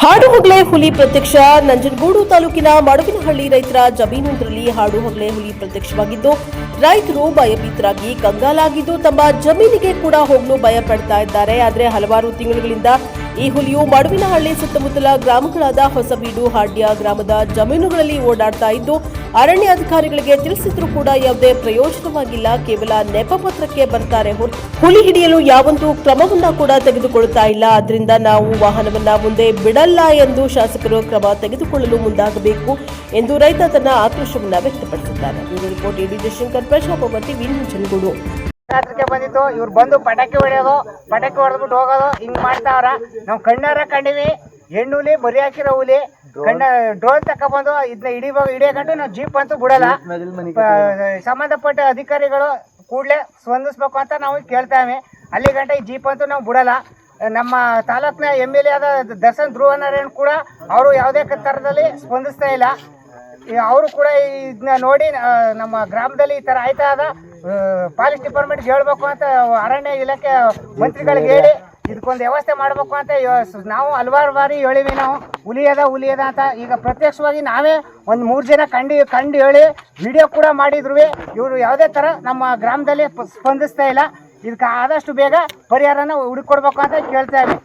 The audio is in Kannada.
ಹಾಡುಹೊಗಳೆ ಹುಲಿ ಪ್ರತ್ಯಕ್ಷ. ನಂಜನಗೂಡು ತಾಲೂಕಿನ ಮಡುವಿನಹಳ್ಳಿ ರೈತರ ಜಮೀನೊಂದರಲ್ಲಿ ಹಾಡುಹೊಗಳೆ ಹುಲಿ ಪ್ರತ್ಯಕ್ಷವಾಗಿದ್ದು, ರೈತರು ಭಯಭೀತರಾಗಿ ಕಂಗಾಲಾಗಿದ್ದು ತಮ್ಮ ಜಮೀನಿಗೆ ಕೂಡ ಹೋಗಲು ಭಯ ಪಡ್ತಾ ಇದ್ದಾರೆ. ಆದರೆ ಹಲವಾರು ತಿಂಗಳುಗಳಿಂದ ಈ ಹುಲಿಯು ಮಡುವಿನಹಳ್ಳಿ ಸುತ್ತಮುತ್ತಲ ಗ್ರಾಮಗಳಾದ ಹೊಸಬೀಡು, ಹಾಡ್ಯ ಗ್ರಾಮದ ಜಮೀನುಗಳಲ್ಲಿ ಓಡಾಡ್ತಾ ಇದ್ದು, ಅರಣ್ಯಾಧಿಕಾರಿಗಳಿಗೆ ತಿಳಿಸಿದ್ರೂ ಕೂಡ ಯಾವುದೇ ಪ್ರಯೋಜನವಾಗಿಲ್ಲ. ಕೇವಲ ನೆಪಪತ್ರಕ್ಕೆ ಬರ್ತಾರೆ ಹೊರತು ಹುಲಿ ಹಿಡಿಯಲು ಯಾವೊಂದು ಕ್ರಮವನ್ನ ಕೂಡ ತೆಗೆದುಕೊಳ್ಳುತ್ತಾ ಇಲ್ಲ. ಅದರಿಂದ ನಾವು ವಾಹನವನ್ನ ಮುಂದೆ ಬಿಡಲ್ಲ ಎಂದು ಶಾಸಕರು ಕ್ರಮ ತೆಗೆದುಕೊಳ್ಳಲು ಮುಂದಾಗಬೇಕು ಎಂದು ರೈತ ತನ್ನ ಆಕ್ರೋಶವನ್ನ ವ್ಯಕ್ತಪಡಿಸಿದ್ದಾರೆ. ಬ್ಯೂರೋ ರಿಪೋರ್ಟ್ ಎಡಿ ಜಯಶಂಕರ್, ಪ್ರಜಾಪ್ರಭುತ್ವ ಟಿವಿ, ನಂಜನಗೂಡು. ಬಂದಿತ್ತು ಇವ್ರು ಬಂದು ಪಟಾಕಿ ಹೊಡೆಯೋದು, ಪಟಾಕಿ ಹೊಡೆದ್ಬಿಟ್ಟು ಹೋಗೋದು, ಹಿಂಗ್ ಮಾಡ್ತಾವ್ರ. ನಾವು ಕಣ್ಣಾರ ಕಂಡಿವಿ. ಹೆಣ್ಣುಲಿ ಬರಿ ಹಾಕಿರೋ ಹುಲಿ ಡ್ರೋನ್ ತಕೊಂಡ್ಬಂದು ಇದನ್ನ ಹಿಡಿಯಕೊಂಡು ನಾವು ಜೀಪ್ ಅಂತೂ ಬಿಡಲ್ಲ. ಸಂಬಂಧಪಟ್ಟ ಅಧಿಕಾರಿಗಳು ಕೂಡಲೇ ಸ್ಪಂದಿಸ್ಬೇಕು ಅಂತ ನಾವು ಕೇಳ್ತಾವೆ. ಅಲ್ಲಿ ಗಂಟ ಈ ಜೀಪ್ ಅಂತೂ ನಾವು ಬಿಡಲ್ಲ. ನಮ್ಮ ತಾಲೂಕಿನ MLA ಆದ ದರ್ಶನ್ ಧ್ರುವನಾರಾಯಣ್ ಕೂಡ ಅವರು ಯಾವುದೇ ಥರದಲ್ಲಿ ಸ್ಪಂದಿಸ್ತಾ ಇಲ್ಲ. ಅವರು ಕೂಡ ಇದನ್ನ ನೋಡಿ ನಮ್ಮ ಗ್ರಾಮದಲ್ಲಿ ಈ ಥರ ಆಯ್ತಾ ಅದ ಪಾಲಿಸ್ ಡಿಪಾರ್ಟ್ಮೆಂಟ್ಗೆ ಹೇಳ್ಬೇಕು ಅಂತ ಅರಣ್ಯ ಇಲಾಖೆ ಮಂತ್ರಿಗಳಿಗೆ ಹೇಳಿ ಇದಕ್ಕೊಂದು ವ್ಯವಸ್ಥೆ ಮಾಡಬೇಕು ಅಂತ ನಾವು ಹಲವಾರು ಬಾರಿ ಹೇಳಿವಿ. ನಾವು ಹುಲಿ ಅದ ಅಂತ ಈಗ ಪ್ರತ್ಯಕ್ಷವಾಗಿ ನಾವೇ ಒಂದು 3 ಜನ ಕಂಡು ಹೇಳಿ ವಿಡಿಯೋ ಕೂಡ ಮಾಡಿದ್ರು. ಇವರು ಯಾವುದೇ ಥರ ನಮ್ಮ ಗ್ರಾಮದಲ್ಲಿ ಸ್ಪಂದಿಸ್ತಾ ಇಲ್ಲ. ಇದಕ್ಕೆ ಆದಷ್ಟು ಬೇಗ ಪರಿಹಾರನ ಹುಡುಕೊಡ್ಬೇಕು ಅಂತ ಕೇಳ್ತಾ ಇದ್ದೀವಿ.